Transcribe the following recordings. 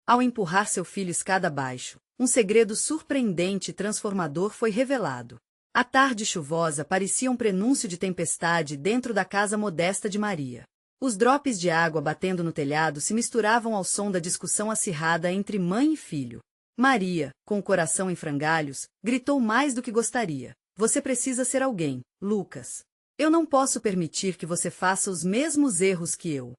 Ao empurrar seu filho escada abaixo, um segredo surpreendente e transformador foi revelado. A tarde chuvosa parecia um prenúncio de tempestade dentro da casa modesta de Maria. Os drops de água batendo no telhado se misturavam ao som da discussão acirrada entre mãe e filho. Maria, com o coração em frangalhos, gritou mais do que gostaria. Você precisa ser alguém, Lucas. Eu não posso permitir que você faça os mesmos erros que eu.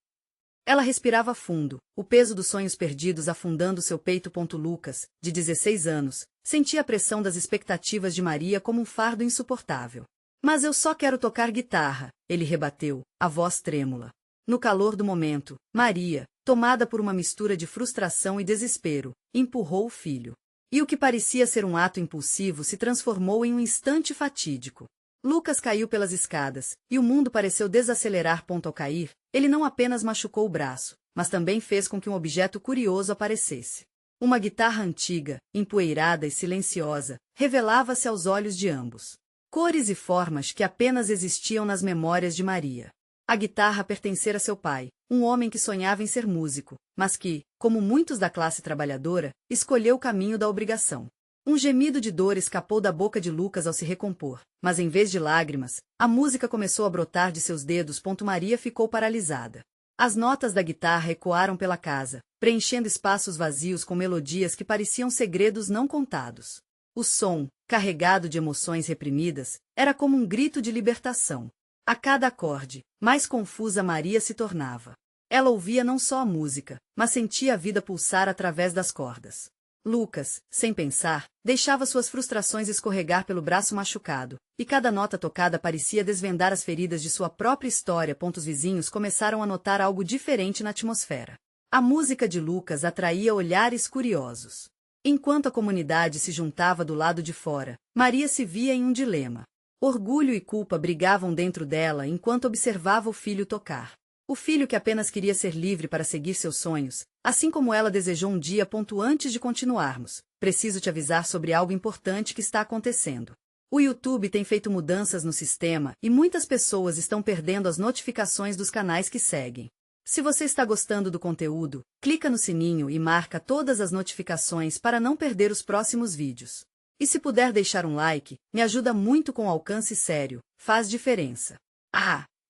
Ela respirava fundo, o peso dos sonhos perdidos afundando seu peito. Lucas, de 16 anos, sentia a pressão das expectativas de Maria como um fardo insuportável. Mas eu só quero tocar guitarra, ele rebateu, a voz trêmula. No calor do momento, Maria, tomada por uma mistura de frustração e desespero, empurrou o filho. E o que parecia ser um ato impulsivo se transformou em um instante fatídico. Lucas caiu pelas escadas, e o mundo pareceu desacelerar. Ao cair, ele não apenas machucou o braço, mas também fez com que um objeto curioso aparecesse. Uma guitarra antiga, empoeirada e silenciosa, revelava-se aos olhos de ambos. Cores e formas que apenas existiam nas memórias de Maria. A guitarra pertencera a seu pai, um homem que sonhava em ser músico, mas que, como muitos da classe trabalhadora, escolheu o caminho da obrigação. Um gemido de dor escapou da boca de Lucas ao se recompor, mas em vez de lágrimas, a música começou a brotar de seus dedos. Maria ficou paralisada. As notas da guitarra ecoaram pela casa, preenchendo espaços vazios com melodias que pareciam segredos não contados. O som, carregado de emoções reprimidas, era como um grito de libertação. A cada acorde, mais confusa Maria se tornava. Ela ouvia não só a música, mas sentia a vida pulsar através das cordas. Lucas, sem pensar, deixava suas frustrações escorregar pelo braço machucado, e cada nota tocada parecia desvendar as feridas de sua própria história. Os vizinhos começaram a notar algo diferente na atmosfera. A música de Lucas atraía olhares curiosos. Enquanto a comunidade se juntava do lado de fora, Maria se via em um dilema. Orgulho e culpa brigavam dentro dela enquanto observava o filho tocar. O filho que apenas queria ser livre para seguir seus sonhos, assim como ela desejou um dia. Antes de continuarmos, preciso te avisar sobre algo importante que está acontecendo. O YouTube tem feito mudanças no sistema e muitas pessoas estão perdendo as notificações dos canais que seguem. Se você está gostando do conteúdo, clica no sininho e marca todas as notificações para não perder os próximos vídeos. E se puder deixar um like, me ajuda muito com alcance sério, faz diferença.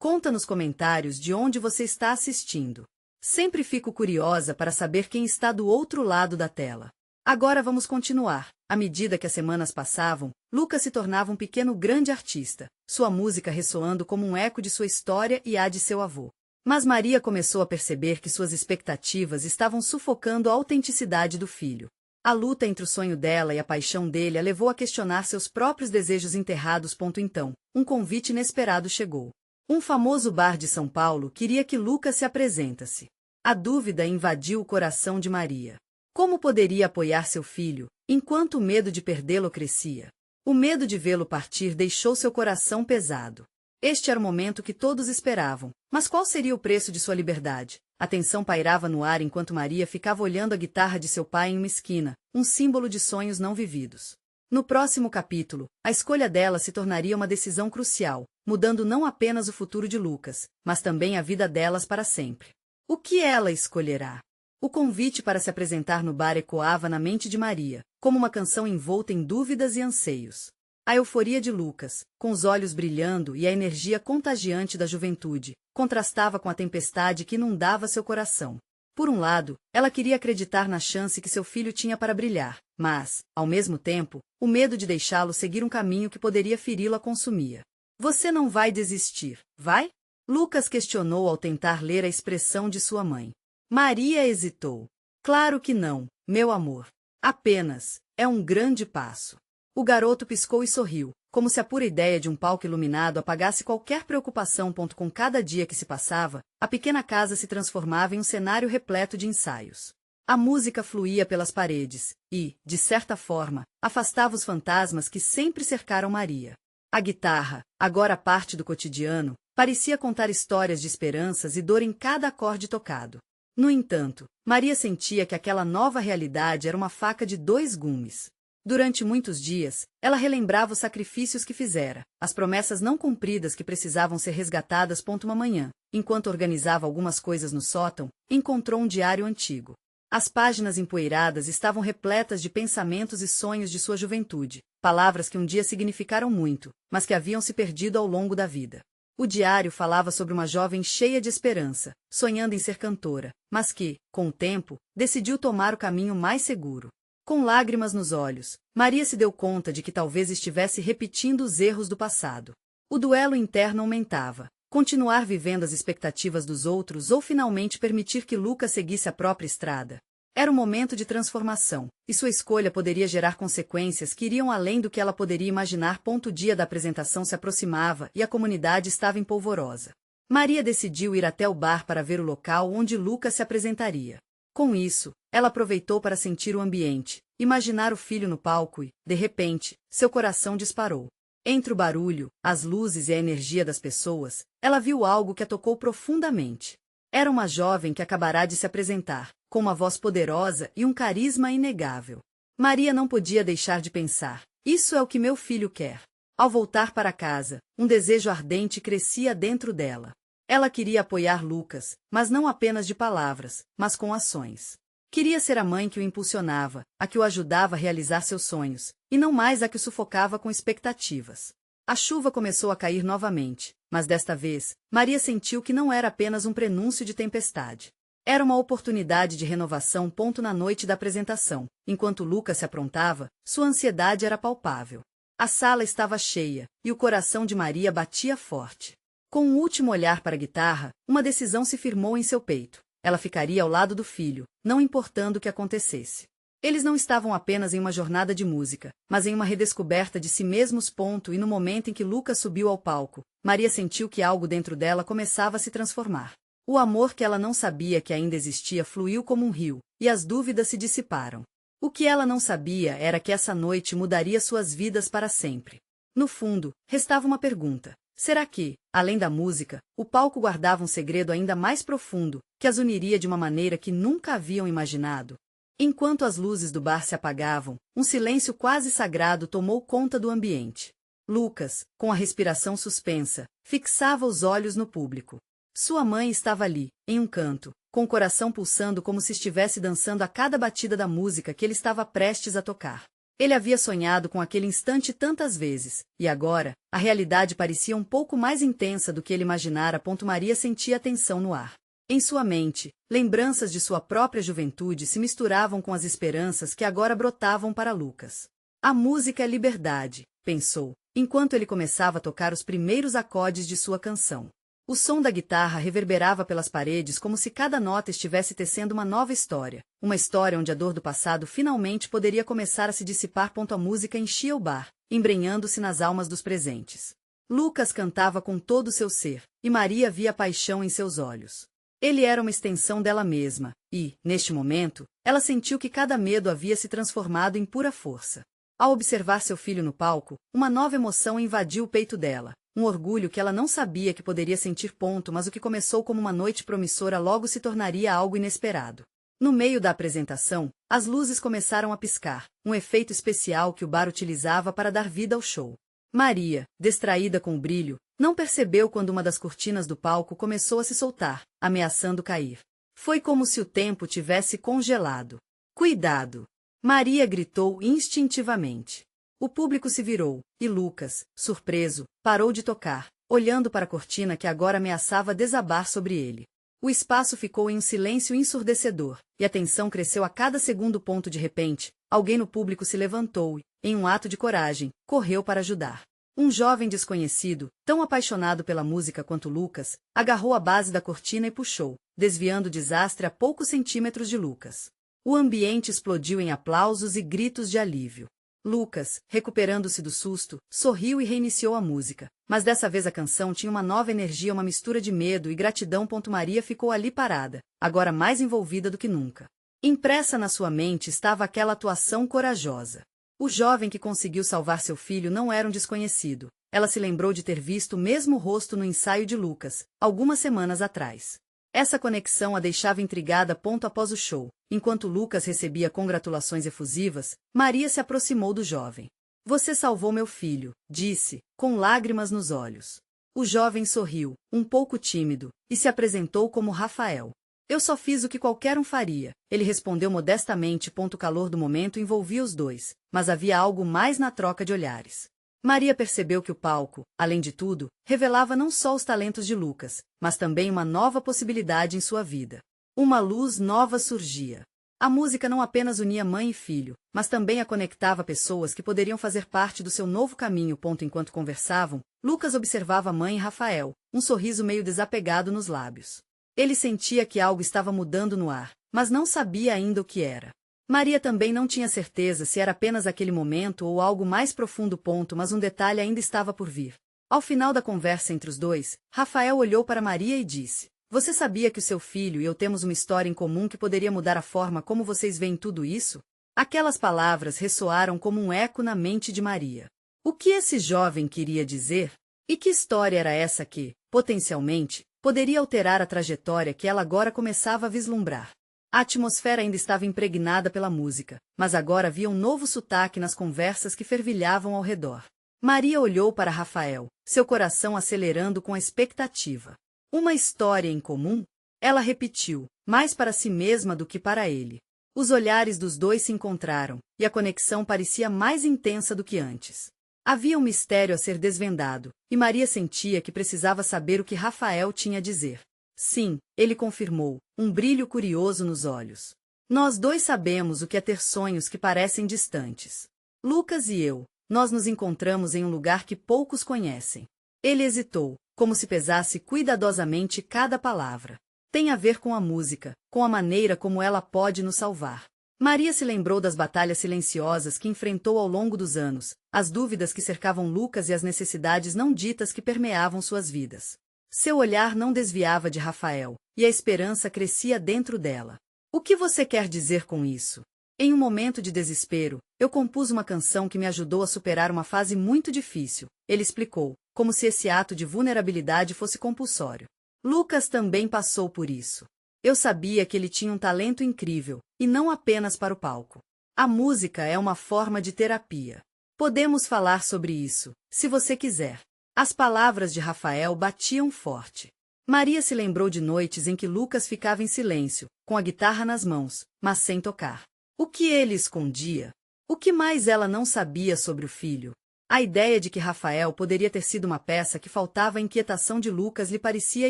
Conta nos comentários de onde você está assistindo. Sempre fico curiosa para saber quem está do outro lado da tela. Agora vamos continuar. À medida que as semanas passavam, Lucas se tornava um pequeno grande artista, sua música ressoando como um eco de sua história e a de seu avô. Mas Maria começou a perceber que suas expectativas estavam sufocando a autenticidade do filho. A luta entre o sonho dela e a paixão dele a levou a questionar seus próprios desejos enterrados. Então, um convite inesperado chegou. Um famoso bar de São Paulo queria que Lucas se apresentasse. A dúvida invadiu o coração de Maria. Como poderia apoiar seu filho, enquanto o medo de perdê-lo crescia? O medo de vê-lo partir deixou seu coração pesado. Este era o momento que todos esperavam, mas qual seria o preço de sua liberdade? A tensão pairava no ar enquanto Maria ficava olhando a guitarra de seu pai em uma esquina, um símbolo de sonhos não vividos. No próximo capítulo, a escolha dela se tornaria uma decisão crucial, mudando não apenas o futuro de Lucas, mas também a vida delas para sempre. O que ela escolherá? O convite para se apresentar no bar ecoava na mente de Maria, como uma canção envolta em dúvidas e anseios. A euforia de Lucas, com os olhos brilhando e a energia contagiante da juventude, contrastava com a tempestade que inundava seu coração. Por um lado, ela queria acreditar na chance que seu filho tinha para brilhar, mas, ao mesmo tempo, o medo de deixá-lo seguir um caminho que poderia feri-lo a consumia. Você não vai desistir, vai? Lucas questionou ao tentar ler a expressão de sua mãe. Maria hesitou. Claro que não, meu amor. Apenas, é um grande passo. O garoto piscou e sorriu, como se a pura ideia de um palco iluminado apagasse qualquer preocupação. Com cada dia que se passava, a pequena casa se transformava em um cenário repleto de ensaios. A música fluía pelas paredes e, de certa forma, afastava os fantasmas que sempre cercaram Maria. A guitarra, agora parte do cotidiano, parecia contar histórias de esperanças e dor em cada acorde tocado. No entanto, Maria sentia que aquela nova realidade era uma faca de dois gumes. Durante muitos dias, ela relembrava os sacrifícios que fizera, as promessas não cumpridas que precisavam ser resgatadas. Uma manhã, enquanto organizava algumas coisas no sótão, encontrou um diário antigo. As páginas empoeiradas estavam repletas de pensamentos e sonhos de sua juventude, palavras que um dia significaram muito, mas que haviam se perdido ao longo da vida. O diário falava sobre uma jovem cheia de esperança, sonhando em ser cantora, mas que, com o tempo, decidiu tomar o caminho mais seguro. Com lágrimas nos olhos, Maria se deu conta de que talvez estivesse repetindo os erros do passado. O duelo interno aumentava. Continuar vivendo as expectativas dos outros ou finalmente permitir que Lucas seguisse a própria estrada. Era um momento de transformação, e sua escolha poderia gerar consequências que iriam além do que ela poderia imaginar. O dia da apresentação se aproximava e a comunidade estava em polvorosa. Maria decidiu ir até o bar para ver o local onde Lucas se apresentaria. Com isso, ela aproveitou para sentir o ambiente, imaginar o filho no palco e, de repente, seu coração disparou. Entre o barulho, as luzes e a energia das pessoas, ela viu algo que a tocou profundamente. Era uma jovem que acabará de se apresentar, com uma voz poderosa e um carisma inegável. Maria não podia deixar de pensar: isso é o que meu filho quer. Ao voltar para casa, um desejo ardente crescia dentro dela. Ela queria apoiar Lucas, mas não apenas de palavras, mas com ações. Queria ser a mãe que o impulsionava, a que o ajudava a realizar seus sonhos, e não mais a que o sufocava com expectativas. A chuva começou a cair novamente, mas desta vez, Maria sentiu que não era apenas um prenúncio de tempestade. Era uma oportunidade de renovação. Na noite da apresentação, enquanto Lucas se aprontava, sua ansiedade era palpável. A sala estava cheia, e o coração de Maria batia forte. Com um último olhar para a guitarra, uma decisão se firmou em seu peito. Ela ficaria ao lado do filho, não importando o que acontecesse. Eles não estavam apenas em uma jornada de música, mas em uma redescoberta de si mesmos. E no momento em que Lucas subiu ao palco, Maria sentiu que algo dentro dela começava a se transformar. O amor que ela não sabia que ainda existia fluiu como um rio, e as dúvidas se dissiparam. O que ela não sabia era que essa noite mudaria suas vidas para sempre. No fundo, restava uma pergunta. Será que, além da música, o palco guardava um segredo ainda mais profundo, que as uniria de uma maneira que nunca haviam imaginado? Enquanto as luzes do bar se apagavam, um silêncio quase sagrado tomou conta do ambiente. Lucas, com a respiração suspensa, fixava os olhos no público. Sua mãe estava ali, em um canto, com o coração pulsando como se estivesse dançando a cada batida da música que ele estava prestes a tocar. Ele havia sonhado com aquele instante tantas vezes, e agora, a realidade parecia um pouco mais intensa do que ele imaginara. Maria sentia a tensão no ar. Em sua mente, lembranças de sua própria juventude se misturavam com as esperanças que agora brotavam para Lucas. A música é liberdade, pensou, enquanto ele começava a tocar os primeiros acordes de sua canção. O som da guitarra reverberava pelas paredes como se cada nota estivesse tecendo uma nova história, uma história onde a dor do passado finalmente poderia começar a se dissipar. A música enchia o bar, embrenhando-se nas almas dos presentes. Lucas cantava com todo o seu ser, e Maria via paixão em seus olhos. Ele era uma extensão dela mesma, e, neste momento, ela sentiu que cada medo havia se transformado em pura força. Ao observar seu filho no palco, uma nova emoção invadiu o peito dela. Um orgulho que ela não sabia que poderia sentir. Mas o que começou como uma noite promissora logo se tornaria algo inesperado. No meio da apresentação, as luzes começaram a piscar, um efeito especial que o bar utilizava para dar vida ao show. Maria, distraída com o brilho, não percebeu quando uma das cortinas do palco começou a se soltar, ameaçando cair. Foi como se o tempo tivesse congelado. Cuidado! Maria gritou instintivamente. O público se virou, e Lucas, surpreso, parou de tocar, olhando para a cortina que agora ameaçava desabar sobre ele. O espaço ficou em um silêncio ensurdecedor, e a tensão cresceu a cada segundo. De repente, alguém no público se levantou e, em um ato de coragem, correu para ajudar. Um jovem desconhecido, tão apaixonado pela música quanto Lucas, agarrou a base da cortina e puxou, desviando o desastre a poucos centímetros de Lucas. O ambiente explodiu em aplausos e gritos de alívio. Lucas, recuperando-se do susto, sorriu e reiniciou a música, mas dessa vez a canção tinha uma nova energia, uma mistura de medo e gratidão. Maria ficou ali parada, agora mais envolvida do que nunca. Impressa na sua mente estava aquela atuação corajosa. O jovem que conseguiu salvar seu filho não era um desconhecido. Ela se lembrou de ter visto o mesmo rosto no ensaio de Lucas, algumas semanas atrás. Essa conexão a deixava intrigada. Após o show, enquanto Lucas recebia congratulações efusivas, Maria se aproximou do jovem. "Você salvou meu filho", disse, com lágrimas nos olhos. O jovem sorriu, um pouco tímido, e se apresentou como Rafael. Eu só fiz o que qualquer um faria, ele respondeu modestamente. O calor do momento envolvia os dois, mas havia algo mais na troca de olhares. Maria percebeu que o palco, além de tudo, revelava não só os talentos de Lucas, mas também uma nova possibilidade em sua vida. Uma luz nova surgia. A música não apenas unia mãe e filho, mas também a conectava pessoas que poderiam fazer parte do seu novo caminho. Enquanto conversavam, Lucas observava a mãe e Rafael, um sorriso meio desapegado nos lábios. Ele sentia que algo estava mudando no ar, mas não sabia ainda o que era. Maria também não tinha certeza se era apenas aquele momento ou algo mais profundo. Mas um detalhe ainda estava por vir. Ao final da conversa entre os dois, Rafael olhou para Maria e disse: "Você sabia que o seu filho e eu temos uma história em comum que poderia mudar a forma como vocês veem tudo isso?" Aquelas palavras ressoaram como um eco na mente de Maria. O que esse jovem queria dizer? E que história era essa que, potencialmente, poderia alterar a trajetória que ela agora começava a vislumbrar? A atmosfera ainda estava impregnada pela música, mas agora havia um novo sotaque nas conversas que fervilhavam ao redor. Maria olhou para Rafael, seu coração acelerando com a expectativa. Uma história em comum? Ela repetiu, mais para si mesma do que para ele. Os olhares dos dois se encontraram, e a conexão parecia mais intensa do que antes. Havia um mistério a ser desvendado, e Maria sentia que precisava saber o que Rafael tinha a dizer. Sim, ele confirmou, um brilho curioso nos olhos. Nós dois sabemos o que é ter sonhos que parecem distantes. Lucas e eu, nós nos encontramos em um lugar que poucos conhecem. Ele hesitou, como se pesasse cuidadosamente cada palavra. Tem a ver com a música, com a maneira como ela pode nos salvar. Maria se lembrou das batalhas silenciosas que enfrentou ao longo dos anos, as dúvidas que cercavam Lucas e as necessidades não ditas que permeavam suas vidas. Seu olhar não desviava de Rafael, e a esperança crescia dentro dela. O que você quer dizer com isso? Em um momento de desespero, eu compus uma canção que me ajudou a superar uma fase muito difícil, ele explicou, como se esse ato de vulnerabilidade fosse compulsório. Lucas também passou por isso. Eu sabia que ele tinha um talento incrível, e não apenas para o palco. A música é uma forma de terapia. Podemos falar sobre isso, se você quiser. As palavras de Rafael batiam forte. Maria se lembrou de noites em que Lucas ficava em silêncio, com a guitarra nas mãos, mas sem tocar. O que ele escondia? O que mais ela não sabia sobre o filho? A ideia de que Rafael poderia ter sido uma peça que faltava à inquietação de Lucas lhe parecia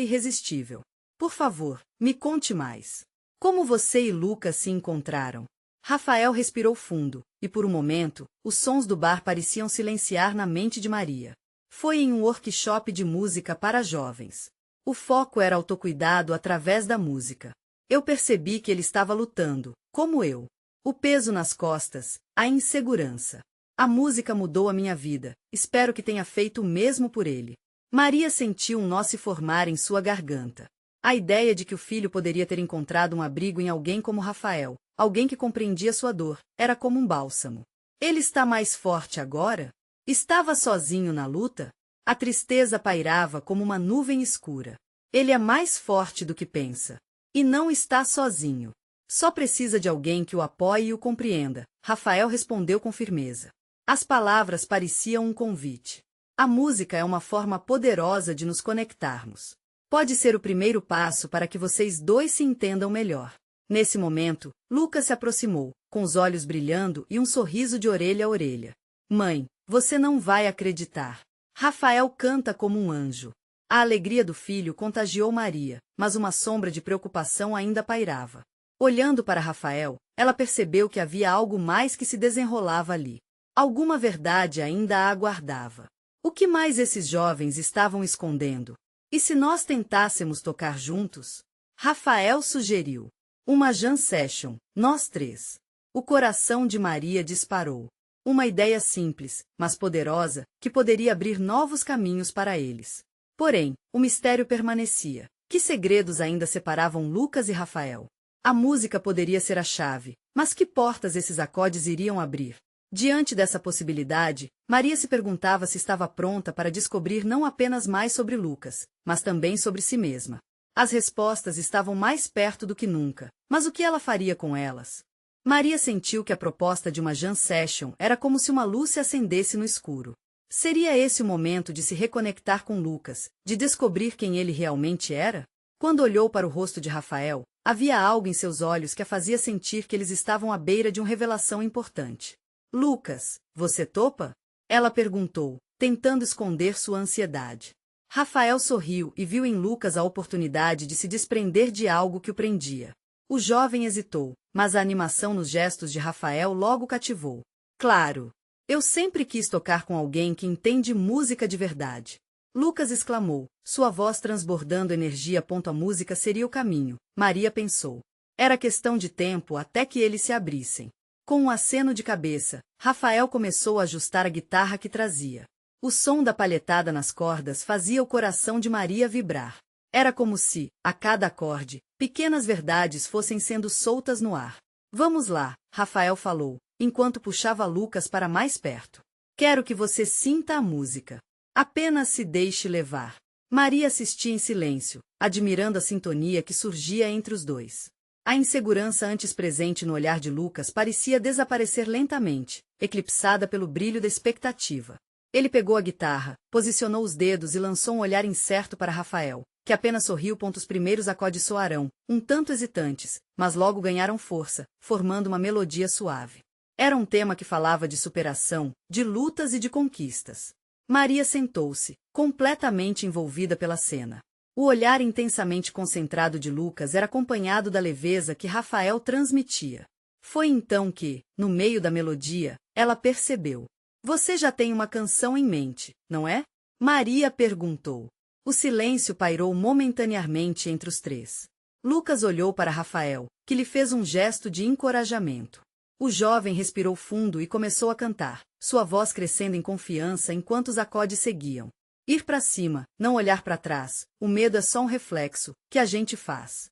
irresistível. Por favor, me conte mais. Como você e Lucas se encontraram? Rafael respirou fundo, e por um momento, os sons do bar pareciam silenciar na mente de Maria. Foi em um workshop de música para jovens. O foco era autocuidado através da música. Eu percebi que ele estava lutando, como eu. O peso nas costas, a insegurança. A música mudou a minha vida, espero que tenha feito o mesmo por ele. Maria sentiu um nó se formar em sua garganta. A ideia de que o filho poderia ter encontrado um abrigo em alguém como Rafael, alguém que compreendia sua dor, era como um bálsamo. Ele está mais forte agora? Estava sozinho na luta? A tristeza pairava como uma nuvem escura. Ele é mais forte do que pensa. E não está sozinho. Só precisa de alguém que o apoie e o compreenda, Rafael respondeu com firmeza. As palavras pareciam um convite. A música é uma forma poderosa de nos conectarmos. Pode ser o primeiro passo para que vocês dois se entendam melhor. Nesse momento, Lucas se aproximou, com os olhos brilhando e um sorriso de orelha a orelha. Mãe, você não vai acreditar. Rafael canta como um anjo. A alegria do filho contagiou Maria, mas uma sombra de preocupação ainda pairava. Olhando para Rafael, ela percebeu que havia algo mais que se desenrolava ali. Alguma verdade ainda a aguardava. O que mais esses jovens estavam escondendo? E se nós tentássemos tocar juntos? Rafael sugeriu. Uma jam session, nós três. O coração de Maria disparou. Uma ideia simples, mas poderosa, que poderia abrir novos caminhos para eles. Porém, o mistério permanecia. Que segredos ainda separavam Lucas e Rafael? A música poderia ser a chave, mas que portas esses acordes iriam abrir? Diante dessa possibilidade, Maria se perguntava se estava pronta para descobrir não apenas mais sobre Lucas, mas também sobre si mesma. As respostas estavam mais perto do que nunca, mas o que ela faria com elas? Maria sentiu que a proposta de uma jam session era como se uma luz se acendesse no escuro. Seria esse o momento de se reconectar com Lucas, de descobrir quem ele realmente era? Quando olhou para o rosto de Rafael, Havia algo em seus olhos que a fazia sentir que eles estavam à beira de uma revelação importante. Lucas, você topa? Ela perguntou, tentando esconder sua ansiedade. Rafael sorriu e viu em Lucas a oportunidade de se desprender de algo que o prendia. O jovem hesitou, mas a animação nos gestos de Rafael logo cativou. Claro! Eu sempre quis tocar com alguém que entende música de verdade. Lucas exclamou, sua voz transbordando energia. A música seria o caminho, Maria pensou. Era questão de tempo até que eles se abrissem. Com um aceno de cabeça, Rafael começou a ajustar a guitarra que trazia. O som da palhetada nas cordas fazia o coração de Maria vibrar. Era como se, a cada acorde, pequenas verdades fossem sendo soltas no ar. Vamos lá, Rafael falou, enquanto puxava Lucas para mais perto. Quero que você sinta a música. Apenas se deixe levar. Maria assistia em silêncio, admirando a sintonia que surgia entre os dois. A insegurança antes presente no olhar de Lucas parecia desaparecer lentamente, eclipsada pelo brilho da expectativa. Ele pegou a guitarra, posicionou os dedos e lançou um olhar incerto para Rafael, que apenas sorriu. Os primeiros acordes soaram, um tanto hesitantes, mas logo ganharam força, formando uma melodia suave. Era um tema que falava de superação, de lutas e de conquistas. Maria sentou-se, completamente envolvida pela cena. O olhar intensamente concentrado de Lucas era acompanhado da leveza que Rafael transmitia. Foi então que, no meio da melodia, ela percebeu. Você já tem uma canção em mente, não é? Maria perguntou. O silêncio pairou momentaneamente entre os três. Lucas olhou para Rafael, que lhe fez um gesto de encorajamento. O jovem respirou fundo e começou a cantar, sua voz crescendo em confiança enquanto os acordes seguiam. Ir para cima, não olhar para trás, o medo é só um reflexo, que a gente faz.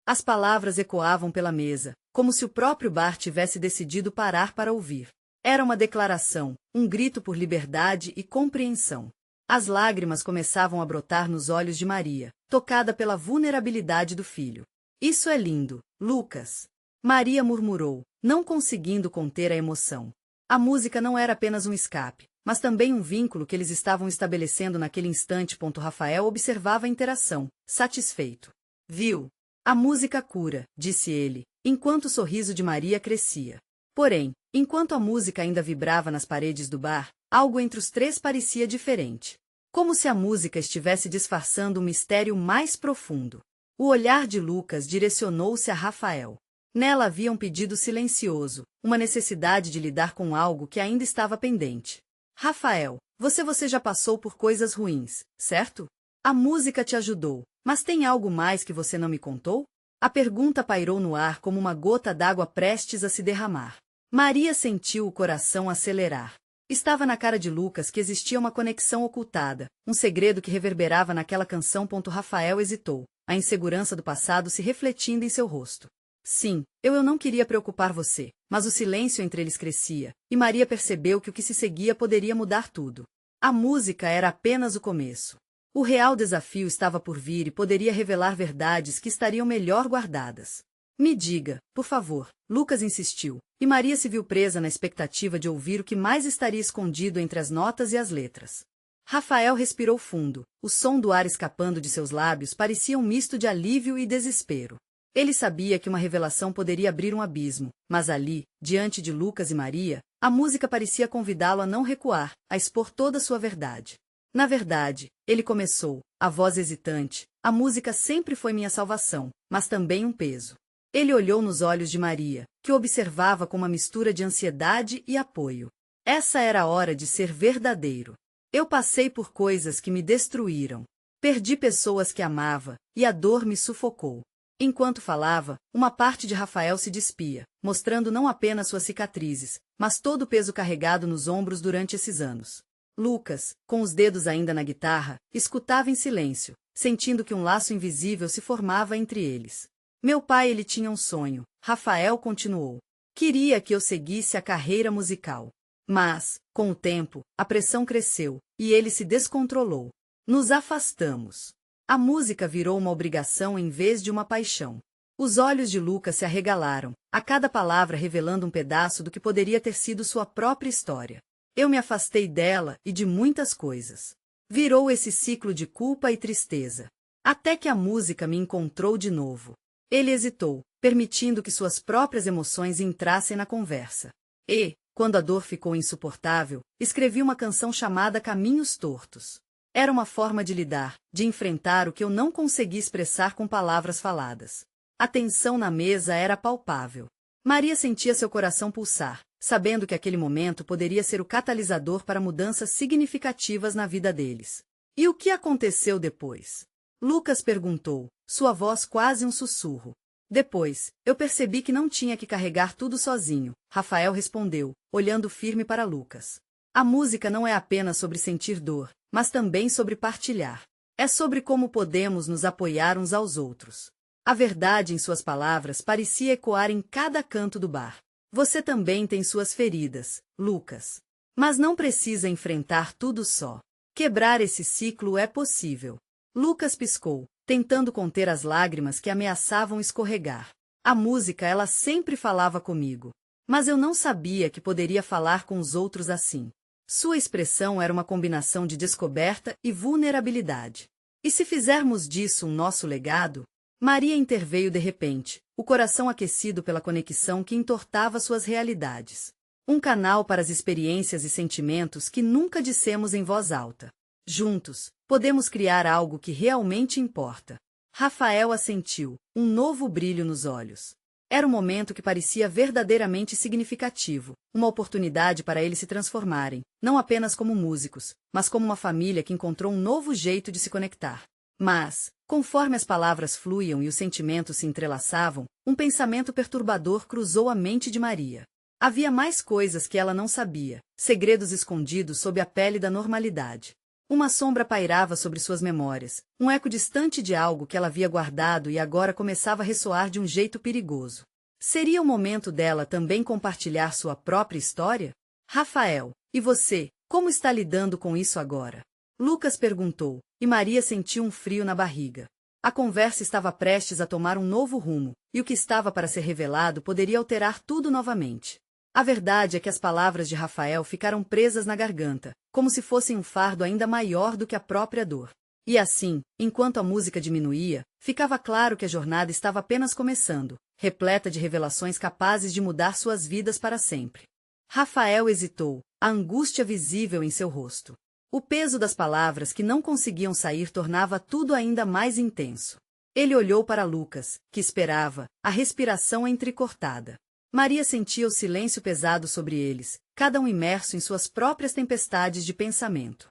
As palavras ecoavam pela mesa, como se o próprio bar tivesse decidido parar para ouvir. Era uma declaração, um grito por liberdade e compreensão. As lágrimas começavam a brotar nos olhos de Maria, tocada pela vulnerabilidade do filho. Isso é lindo, Lucas. Maria murmurou, não conseguindo conter a emoção. A música não era apenas um escape, mas também um vínculo que eles estavam estabelecendo naquele instante. Rafael observava a interação, satisfeito. Viu? A música cura, disse ele, enquanto o sorriso de Maria crescia. Porém, enquanto a música ainda vibrava nas paredes do bar, algo entre os três parecia diferente. Como se a música estivesse disfarçando um mistério mais profundo. O olhar de Lucas direcionou-se a Rafael. Nela havia um pedido silencioso, uma necessidade de lidar com algo que ainda estava pendente. Rafael, você já passou por coisas ruins, certo? A música te ajudou, mas tem algo mais que você não me contou? A pergunta pairou no ar como uma gota d'água prestes a se derramar. Maria sentiu o coração acelerar. Estava na cara de Lucas que existia uma conexão ocultada, um segredo que reverberava naquela canção. Rafael hesitou, a insegurança do passado se refletindo em seu rosto. Sim, eu não queria preocupar você, mas o silêncio entre eles crescia, e Maria percebeu que o que se seguia poderia mudar tudo. A música era apenas o começo. O real desafio estava por vir e poderia revelar verdades que estariam melhor guardadas. Me diga, por favor, Lucas insistiu, e Maria se viu presa na expectativa de ouvir o que mais estaria escondido entre as notas e as letras. Rafael respirou fundo, o som do ar escapando de seus lábios parecia um misto de alívio e desespero. Ele sabia que uma revelação poderia abrir um abismo, mas ali, diante de Lucas e Maria, a música parecia convidá-lo a não recuar, a expor toda sua verdade. Na verdade, ele começou, a voz hesitante, a música sempre foi minha salvação, mas também um peso. Ele olhou nos olhos de Maria, que o observava com uma mistura de ansiedade e apoio. Essa era a hora de ser verdadeiro. Eu passei por coisas que me destruíram. Perdi pessoas que amava, e a dor me sufocou. Enquanto falava, uma parte de Rafael se despia, mostrando não apenas suas cicatrizes, mas todo o peso carregado nos ombros durante esses anos. Lucas, com os dedos ainda na guitarra, escutava em silêncio, sentindo que um laço invisível se formava entre eles. Meu pai ele tinha um sonho, Rafael continuou. Queria que eu seguisse a carreira musical. Mas, com o tempo, a pressão cresceu, e ele se descontrolou. Nos afastamos. A música virou uma obrigação em vez de uma paixão. Os olhos de Lucas se arregalaram, a cada palavra revelando um pedaço do que poderia ter sido sua própria história. Eu me afastei dela e de muitas coisas. Virou esse ciclo de culpa e tristeza. Até que a música me encontrou de novo. Ele hesitou, permitindo que suas próprias emoções entrassem na conversa. E, quando a dor ficou insuportável, escrevi uma canção chamada Caminhos Tortos. Era uma forma de lidar, de enfrentar o que eu não consegui expressar com palavras faladas. A tensão na mesa era palpável. Maria sentia seu coração pulsar, sabendo que aquele momento poderia ser o catalisador para mudanças significativas na vida deles. E o que aconteceu depois? Lucas perguntou, sua voz quase um sussurro. Depois, eu percebi que não tinha que carregar tudo sozinho, Rafael respondeu, olhando firme para Lucas. A música não é apenas sobre sentir dor, mas também sobre partilhar. É sobre como podemos nos apoiar uns aos outros. A verdade em suas palavras parecia ecoar em cada canto do bar. Você também tem suas feridas, Lucas. Mas não precisa enfrentar tudo só. Quebrar esse ciclo é possível. Lucas piscou, tentando conter as lágrimas que ameaçavam escorregar. A música ela sempre falava comigo. Mas eu não sabia que poderia falar com os outros assim. Sua expressão era uma combinação de descoberta e vulnerabilidade. E se fizermos disso um nosso legado? Maria interveio de repente, o coração aquecido pela conexão que entortava suas realidades. Um canal para as experiências e sentimentos que nunca dissemos em voz alta. Juntos, podemos criar algo que realmente importa. Rafael assentiu, um novo brilho nos olhos. Era um momento que parecia verdadeiramente significativo, uma oportunidade para eles se transformarem, não apenas como músicos, mas como uma família que encontrou um novo jeito de se conectar. Mas, conforme as palavras fluíam e os sentimentos se entrelaçavam, um pensamento perturbador cruzou a mente de Maria. Havia mais coisas que ela não sabia, segredos escondidos sob a pele da normalidade. Uma sombra pairava sobre suas memórias, um eco distante de algo que ela havia guardado e agora começava a ressoar de um jeito perigoso. Seria o momento dela também compartilhar sua própria história? Rafael, e você, como está lidando com isso agora? Lucas perguntou, e Maria sentiu um frio na barriga. A conversa estava prestes a tomar um novo rumo, e o que estava para ser revelado poderia alterar tudo novamente. A verdade é que as palavras de Rafael ficaram presas na garganta, como se fossem um fardo ainda maior do que a própria dor. E assim, enquanto a música diminuía, ficava claro que a jornada estava apenas começando, repleta de revelações capazes de mudar suas vidas para sempre. Rafael hesitou, a angústia visível em seu rosto. O peso das palavras que não conseguiam sair tornava tudo ainda mais intenso. Ele olhou para Lucas, que esperava, a respiração entrecortada. Maria sentia o silêncio pesado sobre eles, cada um imerso em suas próprias tempestades de pensamento.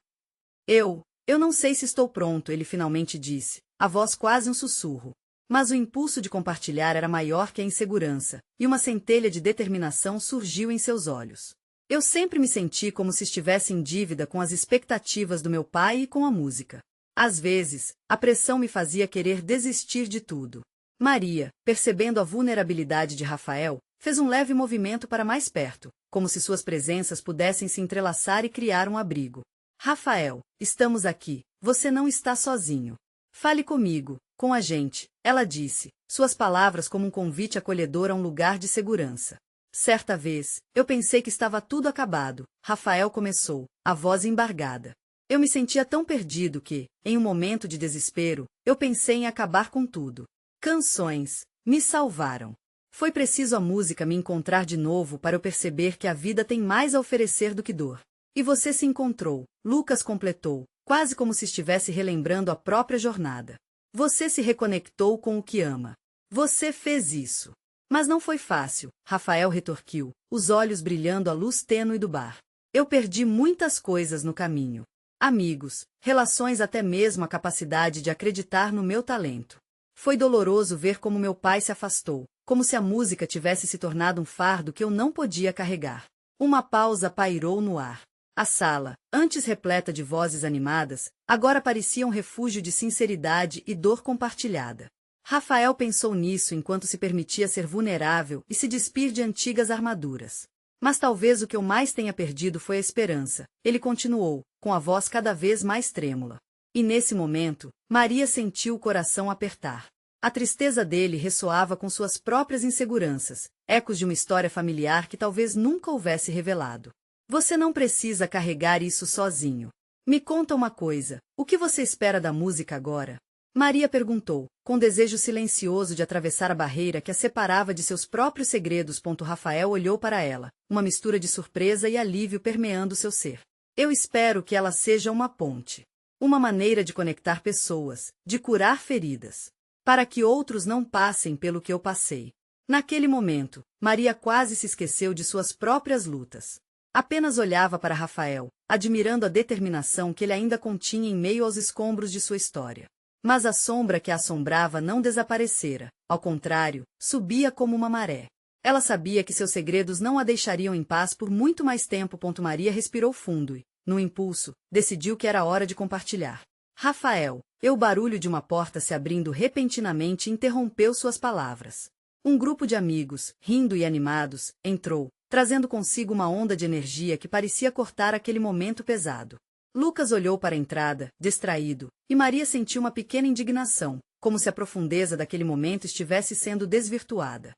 Eu não sei se estou pronto, ele finalmente disse, a voz quase um sussurro. Mas o impulso de compartilhar era maior que a insegurança, e uma centelha de determinação surgiu em seus olhos. Eu sempre me senti como se estivesse em dívida com as expectativas do meu pai e com a música. Às vezes, a pressão me fazia querer desistir de tudo. Maria, percebendo a vulnerabilidade de Rafael, fez um leve movimento para mais perto, como se suas presenças pudessem se entrelaçar e criar um abrigo. Rafael, estamos aqui, você não está sozinho. Fale comigo, com a gente, ela disse, suas palavras como um convite acolhedor a um lugar de segurança. Certa vez, eu pensei que estava tudo acabado, Rafael começou, a voz embargada. Eu me sentia tão perdido que, em um momento de desespero, eu pensei em acabar com tudo. Canções me salvaram. Foi preciso a música me encontrar de novo para eu perceber que a vida tem mais a oferecer do que dor. E você se encontrou, Lucas completou, quase como se estivesse relembrando a própria jornada. Você se reconectou com o que ama. Você fez isso. Mas não foi fácil, Rafael retorquiu, os olhos brilhando à luz tênue do bar. Eu perdi muitas coisas no caminho. Amigos, relações, até mesmo a capacidade de acreditar no meu talento. Foi doloroso ver como meu pai se afastou, como se a música tivesse se tornado um fardo que eu não podia carregar. Uma pausa pairou no ar. A sala, antes repleta de vozes animadas, agora parecia um refúgio de sinceridade e dor compartilhada. Rafael pensou nisso enquanto se permitia ser vulnerável e se despir de antigas armaduras. Mas talvez o que eu mais tenha perdido foi a esperança, ele continuou, com a voz cada vez mais trêmula. E nesse momento, Maria sentiu o coração apertar. A tristeza dele ressoava com suas próprias inseguranças, ecos de uma história familiar que talvez nunca houvesse revelado. Você não precisa carregar isso sozinho. Me conta uma coisa, o que você espera da música agora? Maria perguntou, com desejo silencioso de atravessar a barreira que a separava de seus próprios segredos. Rafael olhou para ela, uma mistura de surpresa e alívio permeando seu ser. Eu espero que ela seja uma ponte. Uma maneira de conectar pessoas, de curar feridas. Para que outros não passem pelo que eu passei. Naquele momento, Maria quase se esqueceu de suas próprias lutas. Apenas olhava para Rafael, admirando a determinação que ele ainda continha em meio aos escombros de sua história. Mas a sombra que a assombrava não desaparecera, ao contrário, subia como uma maré. Ela sabia que seus segredos não a deixariam em paz por muito mais tempo. Maria respirou fundo e, no impulso, decidiu que era hora de compartilhar. Rafael, o barulho de uma porta se abrindo repentinamente interrompeu suas palavras. Um grupo de amigos, rindo e animados, entrou, trazendo consigo uma onda de energia que parecia cortar aquele momento pesado. Lucas olhou para a entrada, distraído, e Maria sentiu uma pequena indignação, como se a profundeza daquele momento estivesse sendo desvirtuada.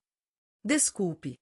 Desculpe,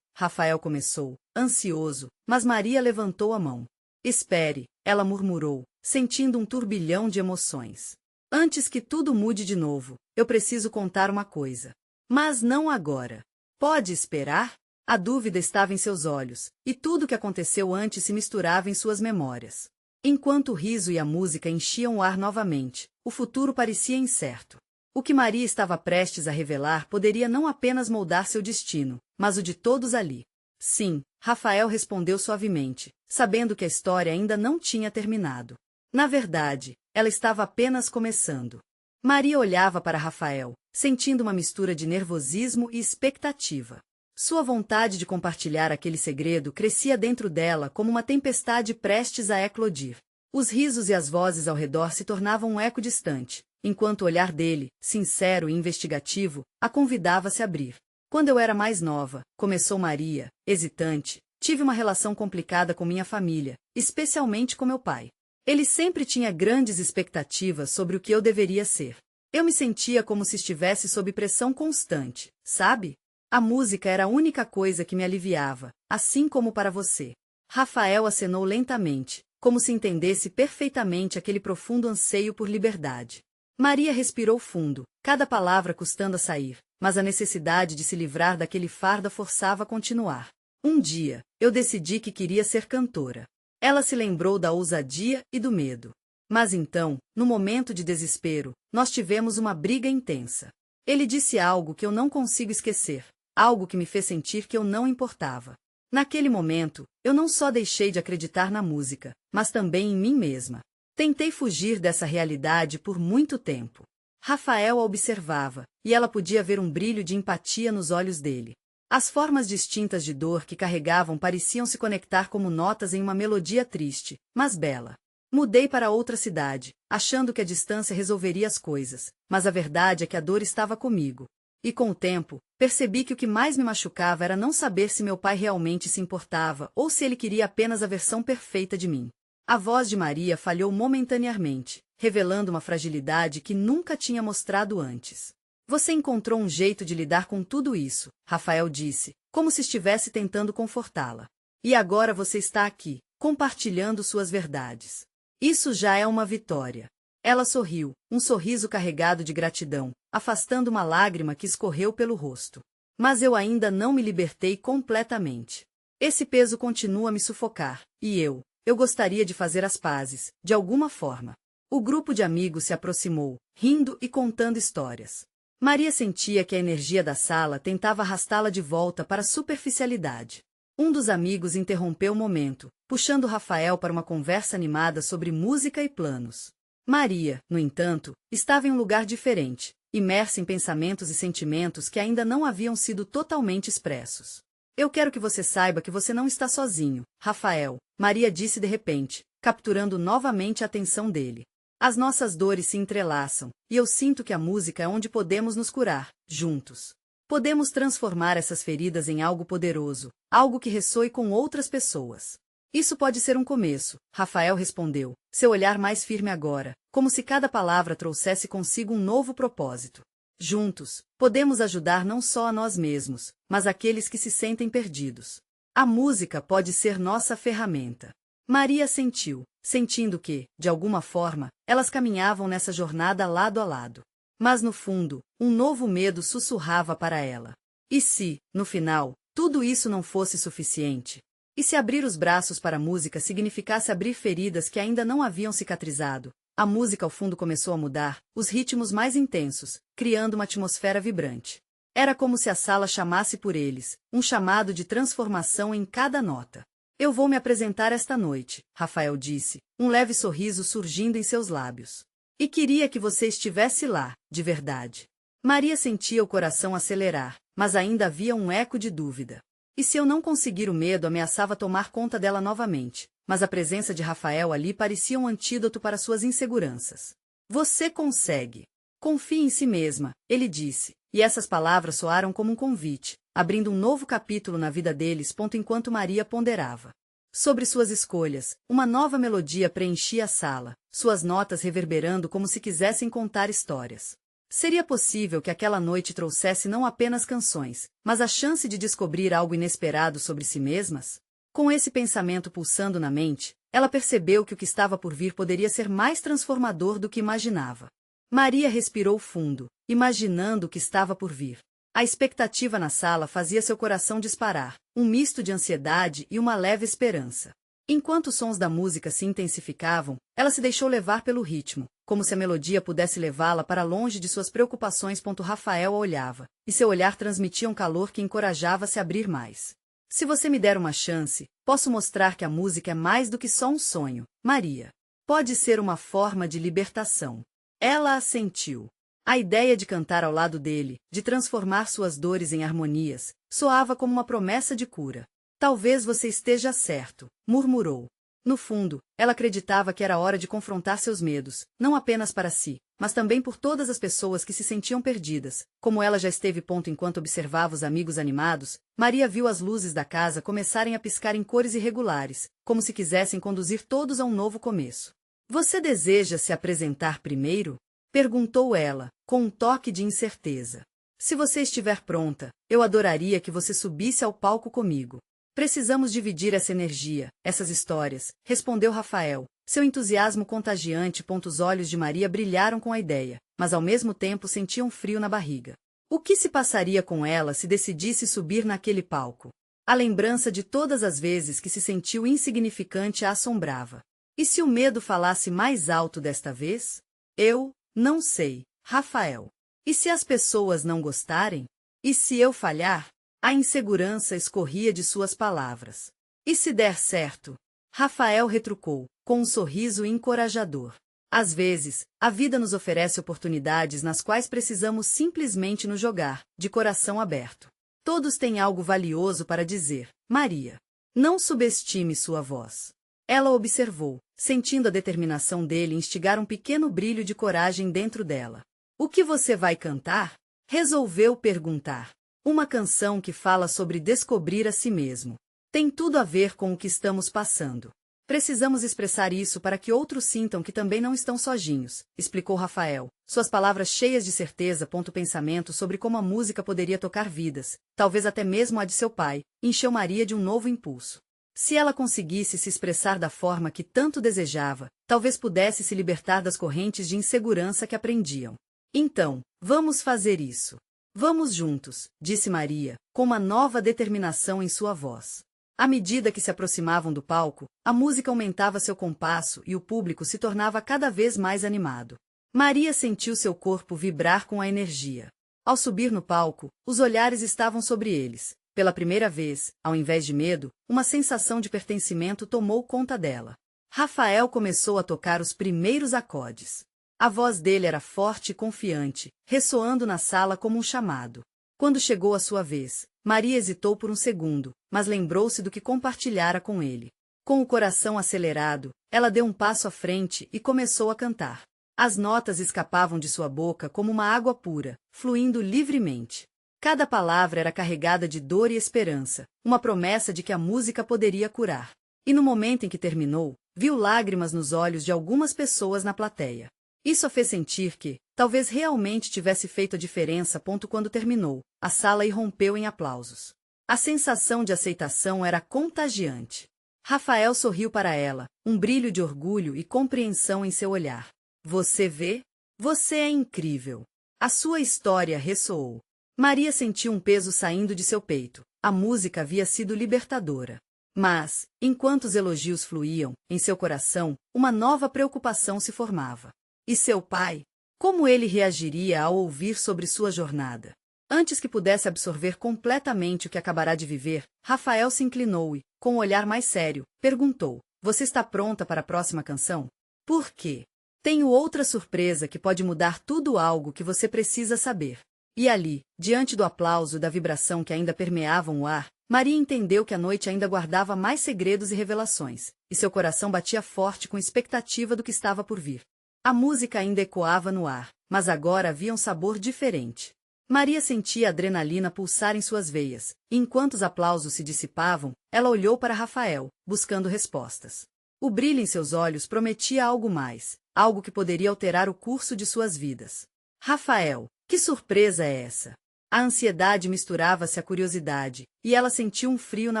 Rafael começou, ansioso, mas Maria levantou a mão. Espere, ela murmurou, sentindo um turbilhão de emoções. Antes que tudo mude de novo, eu preciso contar uma coisa. Mas não agora. Pode esperar? A dúvida estava em seus olhos, e tudo o que aconteceu antes se misturava em suas memórias. Enquanto o riso e a música enchiam o ar novamente, o futuro parecia incerto. O que Maria estava prestes a revelar poderia não apenas moldar seu destino, mas o de todos ali. Sim, Rafael respondeu suavemente, sabendo que a história ainda não tinha terminado. Na verdade, ela estava apenas começando. Maria olhava para Rafael, sentindo uma mistura de nervosismo e expectativa. Sua vontade de compartilhar aquele segredo crescia dentro dela como uma tempestade prestes a eclodir. Os risos e as vozes ao redor se tornavam um eco distante, enquanto o olhar dele, sincero e investigativo, a convidava a se abrir. Quando eu era mais nova, começou Maria, hesitante, tive uma relação complicada com minha família, especialmente com meu pai. Ele sempre tinha grandes expectativas sobre o que eu deveria ser. Eu me sentia como se estivesse sob pressão constante, sabe? A música era a única coisa que me aliviava, assim como para você. Rafael acenou lentamente, como se entendesse perfeitamente aquele profundo anseio por liberdade. Maria respirou fundo, cada palavra custando a sair, mas a necessidade de se livrar daquele fardo a forçava a continuar. Um dia, eu decidi que queria ser cantora. Ela se lembrou da ousadia e do medo. Mas então, no momento de desespero, nós tivemos uma briga intensa. Ele disse algo que eu não consigo esquecer, algo que me fez sentir que eu não importava. Naquele momento, eu não só deixei de acreditar na música, mas também em mim mesma. Tentei fugir dessa realidade por muito tempo. Rafael a observava, e ela podia ver um brilho de empatia nos olhos dele. As formas distintas de dor que carregavam pareciam se conectar como notas em uma melodia triste, mas bela. Mudei para outra cidade, achando que a distância resolveria as coisas, mas a verdade é que a dor estava comigo. E com o tempo, percebi que o que mais me machucava era não saber se meu pai realmente se importava ou se ele queria apenas a versão perfeita de mim. A voz de Maria falhou momentaneamente, revelando uma fragilidade que nunca tinha mostrado antes. Você encontrou um jeito de lidar com tudo isso, Rafael disse, como se estivesse tentando confortá-la. E agora você está aqui, compartilhando suas verdades. Isso já é uma vitória. Ela sorriu, um sorriso carregado de gratidão, afastando uma lágrima que escorreu pelo rosto. Mas eu ainda não me libertei completamente. Esse peso continua a me sufocar, e eu gostaria de fazer as pazes, de alguma forma. O grupo de amigos se aproximou, rindo e contando histórias. Maria sentia que a energia da sala tentava arrastá-la de volta para a superficialidade. Um dos amigos interrompeu o momento, puxando Rafael para uma conversa animada sobre música e planos. Maria, no entanto, estava em um lugar diferente, imersa em pensamentos e sentimentos que ainda não haviam sido totalmente expressos. Eu quero que você saiba que você não está sozinho, Rafael, Maria disse de repente, capturando novamente a atenção dele. As nossas dores se entrelaçam, e eu sinto que a música é onde podemos nos curar, juntos. Podemos transformar essas feridas em algo poderoso, algo que ressoe com outras pessoas. Isso pode ser um começo, Rafael respondeu, seu olhar mais firme agora, como se cada palavra trouxesse consigo um novo propósito. Juntos, podemos ajudar não só a nós mesmos, mas aqueles que se sentem perdidos. A música pode ser nossa ferramenta. Maria sentiu, sentindo que, de alguma forma, elas caminhavam nessa jornada lado a lado. Mas no fundo, um novo medo sussurrava para ela. E se, no final, tudo isso não fosse suficiente? E se abrir os braços para a música significasse abrir feridas que ainda não haviam cicatrizado? A música ao fundo começou a mudar, os ritmos mais intensos, criando uma atmosfera vibrante. Era como se a sala chamasse por eles, um chamado de transformação em cada nota. Eu vou me apresentar esta noite, Rafael disse, um leve sorriso surgindo em seus lábios. E queria que você estivesse lá, de verdade. Maria sentia o coração acelerar, mas ainda havia um eco de dúvida. E se eu não conseguir? O medo ameaçava tomar conta dela novamente, mas a presença de Rafael ali parecia um antídoto para suas inseguranças. Você consegue. Confie em si mesma, ele disse, e essas palavras soaram como um convite, abrindo um novo capítulo na vida deles. Enquanto Maria ponderava sobre suas escolhas, uma nova melodia preenchia a sala, suas notas reverberando como se quisessem contar histórias. Seria possível que aquela noite trouxesse não apenas canções, mas a chance de descobrir algo inesperado sobre si mesmas? Com esse pensamento pulsando na mente, ela percebeu que o que estava por vir poderia ser mais transformador do que imaginava. Maria respirou fundo, imaginando o que estava por vir. A expectativa na sala fazia seu coração disparar, um misto de ansiedade e uma leve esperança. Enquanto os sons da música se intensificavam, ela se deixou levar pelo ritmo, como se a melodia pudesse levá-la para longe de suas preocupações. Rafael a olhava, e seu olhar transmitia um calor que encorajava a se abrir mais. Se você me der uma chance, posso mostrar que a música é mais do que só um sonho, Maria. Pode ser uma forma de libertação. Ela assentiu. A ideia de cantar ao lado dele, de transformar suas dores em harmonias, soava como uma promessa de cura. Talvez você esteja certo, murmurou. No fundo, ela acreditava que era hora de confrontar seus medos, não apenas para si, mas também por todas as pessoas que se sentiam perdidas. Como ela já esteve. Enquanto observava os amigos animados, Maria viu as luzes da casa começarem a piscar em cores irregulares, como se quisessem conduzir todos a um novo começo. Você deseja se apresentar primeiro? Perguntou ela, com um toque de incerteza. Se você estiver pronta, eu adoraria que você subisse ao palco comigo. Precisamos dividir essa energia, essas histórias, respondeu Rafael, seu entusiasmo contagiante. Os olhos de Maria brilharam com a ideia, mas ao mesmo tempo sentia um frio na barriga. O que se passaria com ela se decidisse subir naquele palco? A lembrança de todas as vezes que se sentiu insignificante a assombrava. E se o medo falasse mais alto desta vez? Eu não sei, Rafael. E se as pessoas não gostarem? E se eu falhar? A insegurança escorria de suas palavras. E se der certo? Rafael retrucou, com um sorriso encorajador. Às vezes, a vida nos oferece oportunidades nas quais precisamos simplesmente nos jogar, de coração aberto. Todos têm algo valioso para dizer, Maria. Não subestime sua voz. Ela observou, sentindo a determinação dele instigar um pequeno brilho de coragem dentro dela. O que você vai cantar? Resolveu perguntar. Uma canção que fala sobre descobrir a si mesmo. Tem tudo a ver com o que estamos passando. Precisamos expressar isso para que outros sintam que também não estão sozinhos, explicou Rafael, suas palavras cheias de certeza. Pensamento sobre como a música poderia tocar vidas, talvez até mesmo a de seu pai, encheu Maria de um novo impulso. Se ela conseguisse se expressar da forma que tanto desejava, talvez pudesse se libertar das correntes de insegurança que a prendiam. Então, vamos fazer isso. Vamos juntos, disse Maria, com uma nova determinação em sua voz. À medida que se aproximavam do palco, a música aumentava seu compasso e o público se tornava cada vez mais animado. Maria sentiu seu corpo vibrar com a energia. Ao subir no palco, os olhares estavam sobre eles. Pela primeira vez, ao invés de medo, uma sensação de pertencimento tomou conta dela. Rafael começou a tocar os primeiros acordes. A voz dele era forte e confiante, ressoando na sala como um chamado. Quando chegou a sua vez, Maria hesitou por um segundo, mas lembrou-se do que compartilhara com ele. Com o coração acelerado, ela deu um passo à frente e começou a cantar. As notas escapavam de sua boca como uma água pura, fluindo livremente. Cada palavra era carregada de dor e esperança, uma promessa de que a música poderia curar. E no momento em que terminou, viu lágrimas nos olhos de algumas pessoas na plateia. Isso a fez sentir que, talvez realmente tivesse feito a diferença. Quando terminou, a sala irrompeu em aplausos. A sensação de aceitação era contagiante. Rafael sorriu para ela, um brilho de orgulho e compreensão em seu olhar. Você vê? Você é incrível. A sua história ressoou. Maria sentiu um peso saindo de seu peito. A música havia sido libertadora. Mas, enquanto os elogios fluíam, em seu coração, uma nova preocupação se formava. E seu pai? Como ele reagiria ao ouvir sobre sua jornada? Antes que pudesse absorver completamente o que acabará de viver, Rafael se inclinou e, com um olhar mais sério, perguntou: Você está pronta para a próxima canção? Por quê? Tenho outra surpresa que pode mudar tudo, algo que você precisa saber. E ali, diante do aplauso e da vibração que ainda permeavam o ar, Maria entendeu que a noite ainda guardava mais segredos e revelações, e seu coração batia forte com expectativa do que estava por vir. A música ainda ecoava no ar, mas agora havia um sabor diferente. Maria sentia a adrenalina pulsar em suas veias, e enquanto os aplausos se dissipavam, ela olhou para Rafael, buscando respostas. O brilho em seus olhos prometia algo mais, algo que poderia alterar o curso de suas vidas. Rafael, que surpresa é essa? A ansiedade misturava-se à curiosidade, e ela sentiu um frio na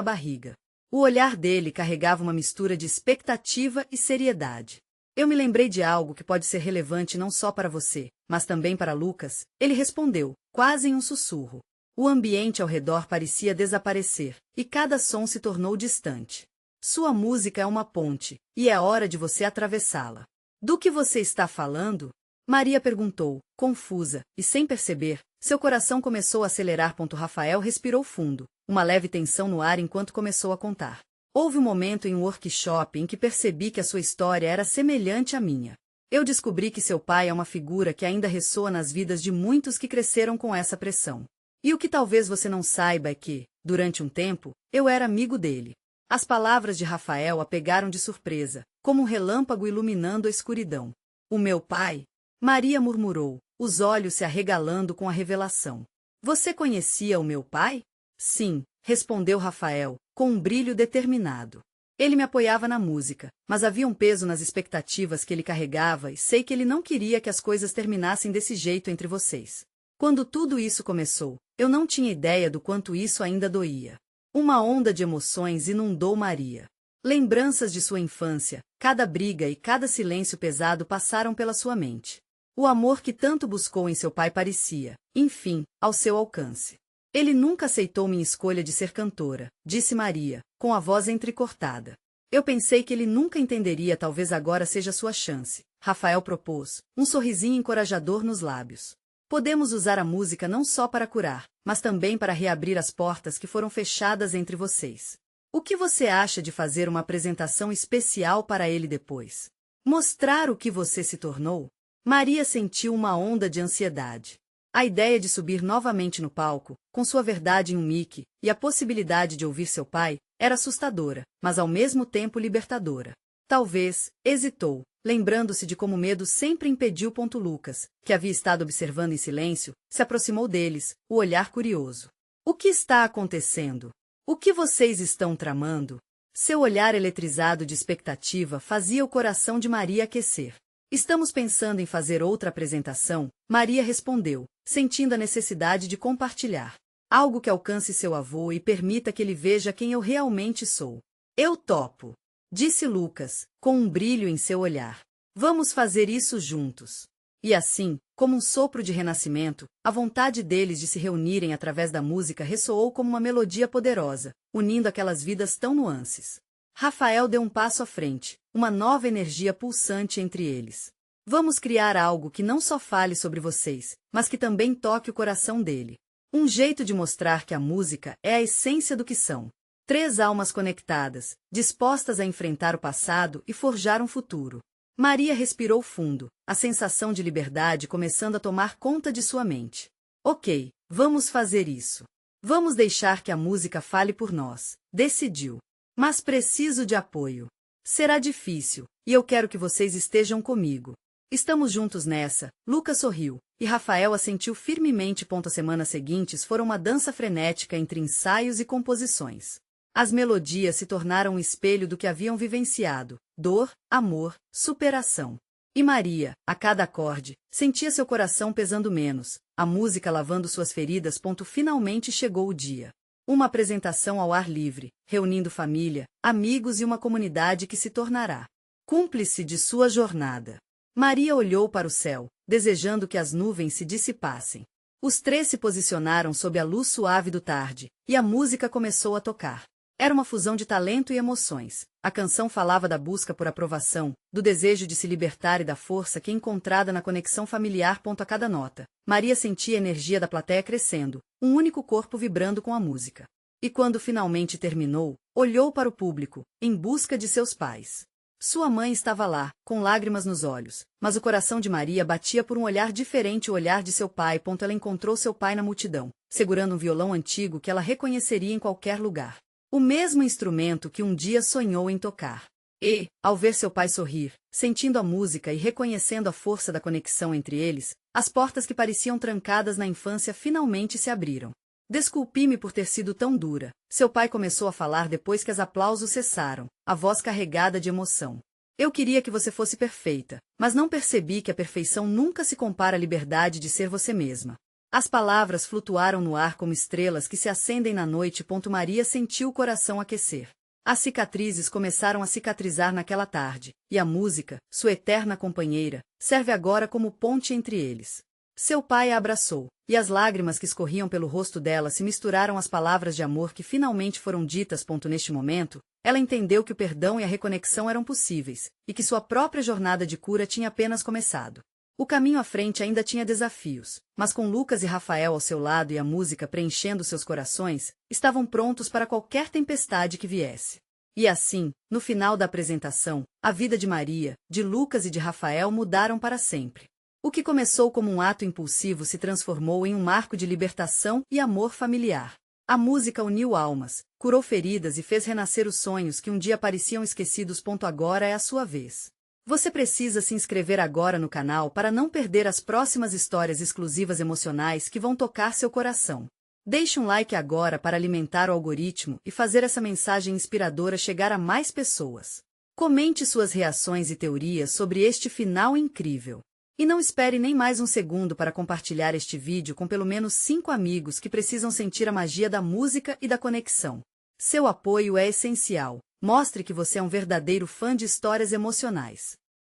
barriga. O olhar dele carregava uma mistura de expectativa e seriedade. Eu me lembrei de algo que pode ser relevante não só para você, mas também para Lucas, ele respondeu, quase em um sussurro. O ambiente ao redor parecia desaparecer, e cada som se tornou distante. Sua música é uma ponte, e é hora de você atravessá-la. Do que você está falando? Maria perguntou, confusa, e sem perceber, seu coração começou a acelerar. Rafael respirou fundo, uma leve tensão no ar enquanto começou a contar. Houve um momento em um workshop em que percebi que a sua história era semelhante à minha. Eu descobri que seu pai é uma figura que ainda ressoa nas vidas de muitos que cresceram com essa pressão. E o que talvez você não saiba é que, durante um tempo, eu era amigo dele. As palavras de Rafael a pegaram de surpresa, como um relâmpago iluminando a escuridão. O meu pai? Maria murmurou, os olhos se arregalando com a revelação. Você conhecia o meu pai? Sim, respondeu Rafael, com um brilho determinado. Ele me apoiava na música, mas havia um peso nas expectativas que ele carregava e sei que ele não queria que as coisas terminassem desse jeito entre vocês. Quando tudo isso começou, eu não tinha ideia do quanto isso ainda doía. Uma onda de emoções inundou Maria. Lembranças de sua infância, cada briga e cada silêncio pesado passaram pela sua mente. O amor que tanto buscou em seu pai parecia, enfim, ao seu alcance. Ele nunca aceitou minha escolha de ser cantora, disse Maria, com a voz entrecortada. Eu pensei que ele nunca entenderia, talvez agora seja sua chance. Rafael propôs, um sorrisinho encorajador nos lábios. Podemos usar a música não só para curar, mas também para reabrir as portas que foram fechadas entre vocês. O que você acha de fazer uma apresentação especial para ele depois? Mostrar o que você se tornou? Maria sentiu uma onda de ansiedade. A ideia de subir novamente no palco, com sua verdade em um mic, e a possibilidade de ouvir seu pai, era assustadora, mas ao mesmo tempo libertadora. Talvez, hesitou, lembrando-se de como o medo sempre impediu. Lucas, que havia estado observando em silêncio, se aproximou deles, o olhar curioso. O que está acontecendo? O que vocês estão tramando? Seu olhar eletrizado de expectativa fazia o coração de Maria aquecer. Estamos pensando em fazer outra apresentação, Maria respondeu, sentindo a necessidade de compartilhar. Algo que alcance seu avô e permita que ele veja quem eu realmente sou. Eu topo, disse Lucas, com um brilho em seu olhar. Vamos fazer isso juntos. E assim, como um sopro de renascimento, a vontade deles de se reunirem através da música ressoou como uma melodia poderosa, unindo aquelas vidas tão nuances. Rafael deu um passo à frente, uma nova energia pulsante entre eles. Vamos criar algo que não só fale sobre vocês, mas que também toque o coração dele. Um jeito de mostrar que a música é a essência do que são. Três almas conectadas, dispostas a enfrentar o passado e forjar um futuro. Maria respirou fundo, a sensação de liberdade começando a tomar conta de sua mente. Ok, vamos fazer isso. Vamos deixar que a música fale por nós, decidiu. Mas preciso de apoio. Será difícil, e eu quero que vocês estejam comigo. Estamos juntos nessa. Lucas sorriu, e Rafael assentiu firmemente. As semanas seguintes foram uma dança frenética entre ensaios e composições. As melodias se tornaram um espelho do que haviam vivenciado: dor, amor, superação. E Maria, a cada acorde, sentia seu coração pesando menos, a música lavando suas feridas. Finalmente chegou o dia. Uma apresentação ao ar livre, reunindo família, amigos e uma comunidade que se tornará cúmplice de sua jornada. Maria olhou para o céu, desejando que as nuvens se dissipassem. Os três se posicionaram sob a luz suave do tarde, e a música começou a tocar. Era uma fusão de talento e emoções. A canção falava da busca por aprovação, do desejo de se libertar e da força que é encontrada na conexão familiar. A cada nota, Maria sentia a energia da plateia crescendo, um único corpo vibrando com a música. E quando finalmente terminou, olhou para o público, em busca de seus pais. Sua mãe estava lá, com lágrimas nos olhos, mas o coração de Maria batia por um olhar diferente, o olhar de seu pai. Ela encontrou seu pai na multidão, segurando um violão antigo que ela reconheceria em qualquer lugar. O mesmo instrumento que um dia sonhou em tocar. E, ao ver seu pai sorrir, sentindo a música e reconhecendo a força da conexão entre eles, as portas que pareciam trancadas na infância finalmente se abriram. Desculpe-me por ter sido tão dura, seu pai começou a falar depois que os aplausos cessaram, a voz carregada de emoção. Eu queria que você fosse perfeita, mas não percebi que a perfeição nunca se compara à liberdade de ser você mesma. As palavras flutuaram no ar como estrelas que se acendem na noite. Maria sentiu o coração aquecer. As cicatrizes começaram a cicatrizar naquela tarde, e a música, sua eterna companheira, serve agora como ponte entre eles. Seu pai a abraçou, e as lágrimas que escorriam pelo rosto dela se misturaram às palavras de amor que finalmente foram ditas. Neste momento, ela entendeu que o perdão e a reconexão eram possíveis, e que sua própria jornada de cura tinha apenas começado. O caminho à frente ainda tinha desafios, mas com Lucas e Rafael ao seu lado e a música preenchendo seus corações, estavam prontos para qualquer tempestade que viesse. E assim, no final da apresentação, a vida de Maria, de Lucas e de Rafael mudaram para sempre. O que começou como um ato impulsivo se transformou em um marco de libertação e amor familiar. A música uniu almas, curou feridas e fez renascer os sonhos que um dia pareciam esquecidos. Agora é a sua vez. Você precisa se inscrever agora no canal para não perder as próximas histórias exclusivas emocionais que vão tocar seu coração. Deixe um like agora para alimentar o algoritmo e fazer essa mensagem inspiradora chegar a mais pessoas. Comente suas reações e teorias sobre este final incrível. E não espere nem mais um segundo para compartilhar este vídeo com pelo menos 5 amigos que precisam sentir a magia da música e da conexão. Seu apoio é essencial. Mostre que você é um verdadeiro fã de histórias emocionais.